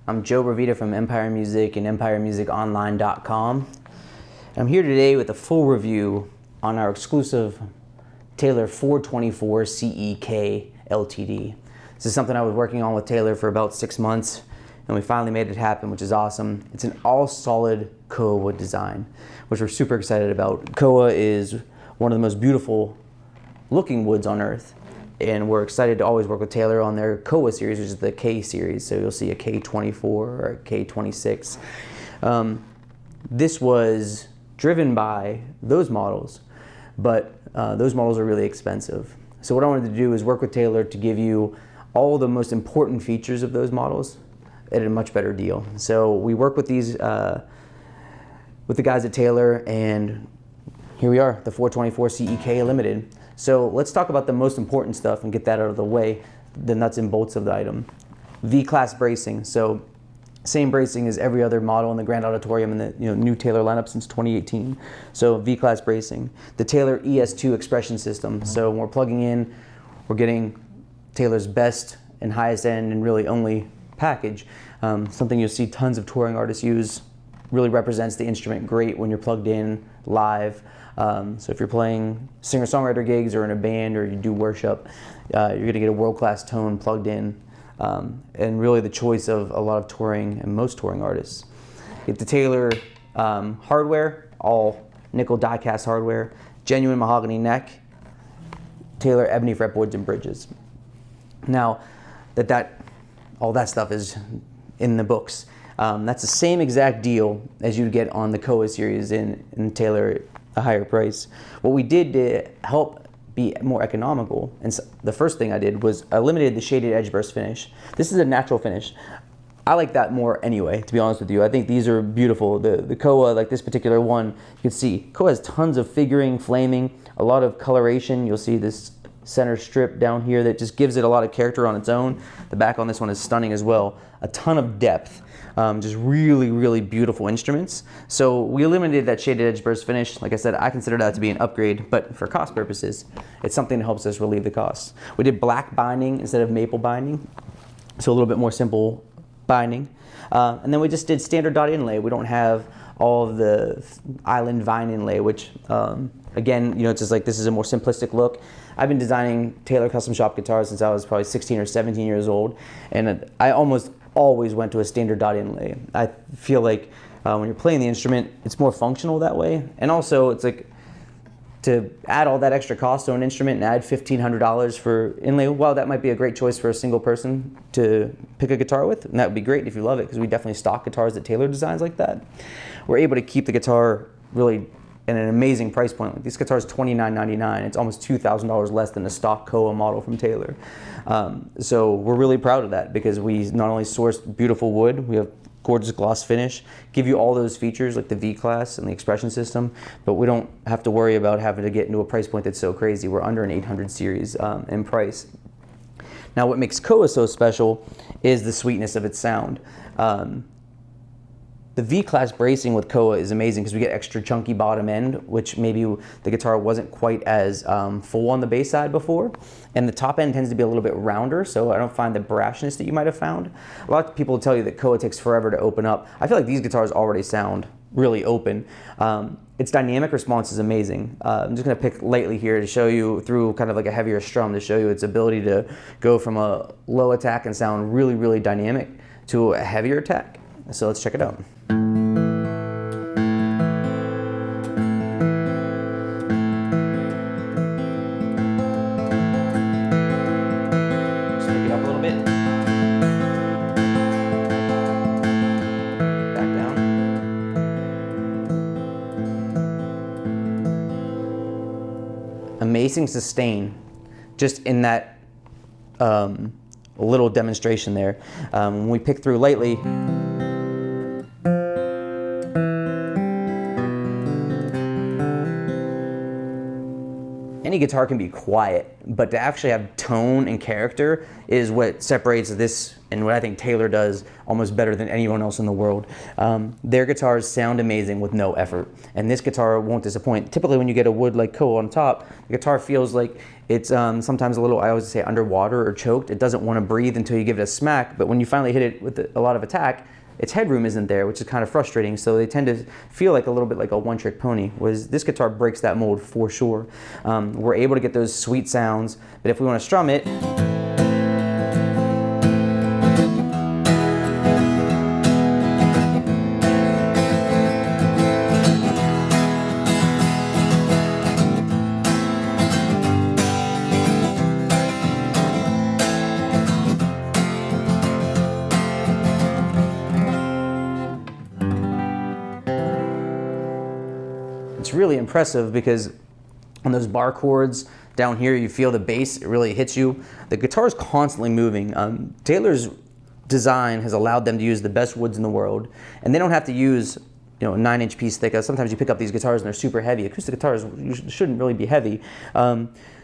I'm Joe Bravita from Empire Music and EmpireMusicOnline.com. I'm here today with a full review on our exclusive Taylor 424ce-K LTD. This is something I was working on with Taylor for about 6 months, and we finally made it happen, which is awesome. It's an all-solid Koa wood design, which we're super excited about. Koa is one of the most beautiful looking woods on earth, and we're excited to always work with Taylor on their Koa series, which is the K series. So you'll see a K24 or a K26. This was driven by those models, but those models are really expensive. So what I wanted to do is work with Taylor to give you all the most important features of those models at a much better deal. So we work with these, with the guys at Taylor, and here we are, the 424ce-K Limited. So let's talk about the most important stuff and get that out of the way, the nuts and bolts of the item. V-class bracing. So same bracing as every other model in the Grand Auditorium and the new Taylor lineup since 2018. So V-class bracing. The Taylor ES2 expression system. So when we're plugging in, we're getting Taylor's best and highest end and really only package. Something you'll see tons of touring artists use. Really represents the instrument great when you're plugged in live. So if you're playing singer-songwriter gigs or in a band or you do worship, you're going to get a world-class tone plugged in, and really the choice of a lot of touring and most touring artists. Get the Taylor hardware, all nickel die-cast hardware, genuine mahogany neck, Taylor Ebony fretboards and bridges. Now all that stuff is in the books. That's the same exact deal as you'd get on the Koa series in Taylor, a higher price. What we did to help be more economical, and so the first thing I did was I eliminated the shaded edge burst finish. This is a natural finish. I like that more anyway, to be honest with you. I think these are beautiful. The Koa, like this particular one, you can see Koa has tons of figuring, flaming, a lot of coloration. You'll see this center strip down here that just gives it a lot of character on its own. The back on this one is stunning as well. A ton of depth. Just really, really beautiful instruments. So we eliminated that shaded edge burst finish. Like I said, I consider that to be an upgrade, but for cost purposes, it's something that helps us relieve the costs. We did black binding instead of maple binding, so a little bit more simple binding. And then we just did standard dot inlay. We don't have all of the island vine inlay, which again, it's just like this is a more simplistic look. I've been designing Taylor custom shop guitars since I was probably 16 or 17 years old, and I almost always went to a standard dot inlay. I feel like when you're playing the instrument, it's more functional that way. And also, it's like to add all that extra cost to an instrument and add $1,500 for inlay, well, that might be a great choice for a single person to pick a guitar with, and that would be great if you love it, because we definitely stock guitars that Taylor designs like that. We're able to keep the guitar really at an amazing price point. Like this guitar is $29.99. It's almost $2,000 less than a stock Koa model from Taylor. So we're really proud of that, because we not only sourced beautiful wood, we have gorgeous gloss finish, give you all those features like the V-class and the expression system, but we don't have to worry about having to get into a price point that's so crazy. We're under an 800 series in price. Now what makes Koa so special is the sweetness of its sound. The V-class bracing with Koa is amazing because we get extra chunky bottom end, which maybe the guitar wasn't quite as full on the bass side before. And the top end tends to be a little bit rounder, so I don't find the brashness that you might have found. A lot of people tell you that Koa takes forever to open up. I feel like these guitars already sound really open. Its dynamic response is amazing. I'm just gonna pick lightly here to show you through kind of like a heavier strum to show you its ability to go from a low attack and sound really, really dynamic to a heavier attack. So let's check it out. Just pick it up a little bit. Back down. Amazing sustain, just in that little demonstration there. When we pick through lightly, any guitar can be quiet, but to actually have tone and character is what separates this and what I think Taylor does almost better than anyone else in the world. Their guitars sound amazing with no effort, and this guitar won't disappoint. Typically when you get a wood like Koa on top, the guitar feels like it's sometimes a little, I always say, underwater or choked. It doesn't want to breathe until you give it a smack, but when you finally hit it with a lot of attack, its headroom isn't there, which is kind of frustrating. So they tend to feel like a little bit like a one-trick pony, whereas this guitar breaks that mold for sure. We're able to get those sweet sounds, but if we want to strum it, it's really impressive because on those bar chords down here, you feel the bass, it really hits you. The guitar is constantly moving. Taylor's design has allowed them to use the best woods in the world, and they don't have to use, you know, a 9-inch piece thick. Sometimes you pick up these guitars and they're super heavy. Acoustic guitars shouldn't really be heavy.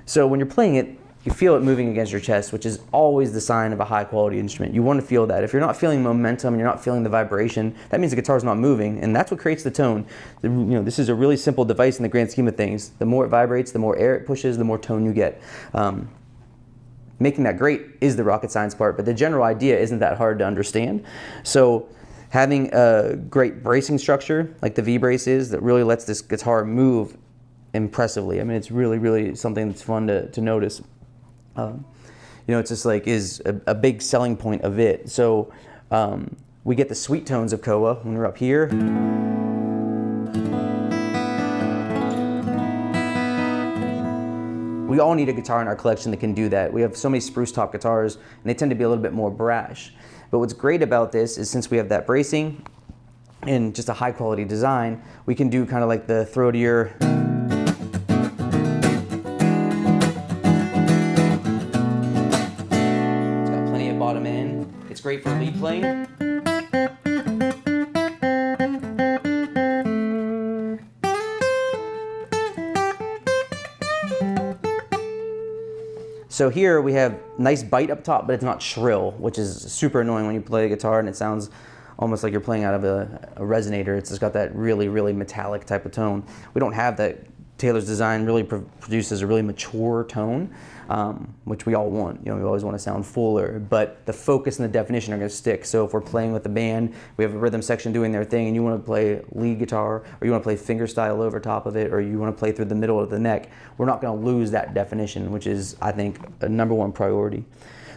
So when you're playing it, you feel it moving against your chest, which is always the sign of a high quality instrument. You want to feel that. If you're not feeling momentum and you're not feeling the vibration, that means the guitar's not moving, and that's what creates the tone. You know, this is a really simple device in the grand scheme of things. The more it vibrates, the more air it pushes, the more tone you get. Making that great is the rocket science part, but the general idea isn't that hard to understand. So having a great bracing structure, like the V-brace is, that really lets this guitar move impressively. I mean, it's really, really something that's fun to notice. You know, it's just like is a big selling point of it. So we get the sweet tones of Koa when we're up here. We all need a guitar in our collection that can do that. We have so many spruce top guitars, and they tend to be a little bit more brash. But what's great about this is since we have that bracing and just a high quality design, we can do kind of like the throatier. It's great for lead playing. So here we have nice bite up top, but it's not shrill, which is super annoying when you play a guitar and it sounds almost like you're playing out of a resonator. It's just got that really, really metallic type of tone. We don't have that. Taylor's design really produces a really mature tone, which we all want. You know, we always want to sound fuller, but the focus and the definition are going to stick. So if we're playing with a band, we have a rhythm section doing their thing, and you want to play lead guitar, or you want to play fingerstyle over top of it, or you want to play through the middle of the neck, we're not going to lose that definition, which is, I think, a #1 priority.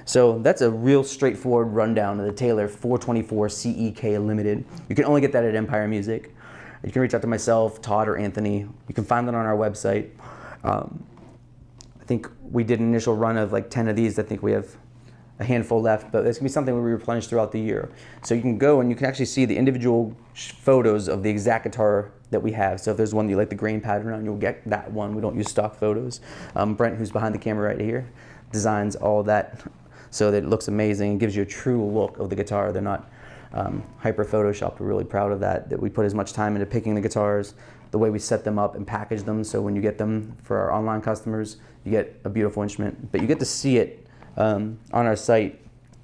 So that's a real straightforward rundown of the Taylor 424ce-K Limited. You can only get that at Empire Music. You can reach out to myself, Todd, or Anthony. You can find that on our website. I think we did an initial run of like 10 of these. I think we have a handful left, but it's gonna be something we replenish throughout the year. So you can go and you can actually see the individual photos of the exact guitar that we have. So if there's one that you like the grain pattern on, you'll get that one. We don't use stock photos. Brent, who's behind the camera right here, designs all that so that it looks amazing and gives you a true look of the guitar. They're not hyper photoshopped. We're really proud of that we put as much time into picking the guitars, the way we set them up and package them, so when you get them for our online customers, you get a beautiful instrument, but you get to see it on our site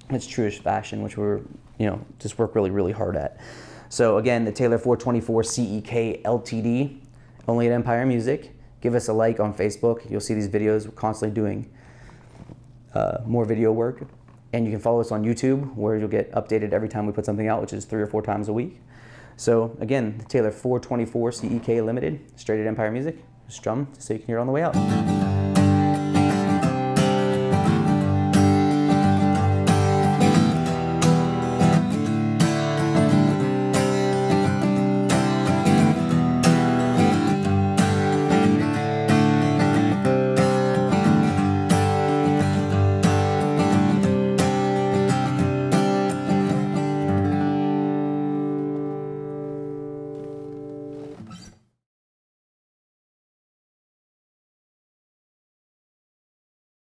in its truest fashion, which we're, you know, just work really, really hard at. So again, the Taylor 424ce-K LTD, only at Empire Music. Give us a like on Facebook. You'll see these videos. We're constantly doing more video work. And you can follow us on YouTube, where you'll get updated every time we put something out, which is 3 or 4 times a week. So again, the Taylor 424ce-K Limited, straight at Empire Music. Strum so you can hear it on the way out.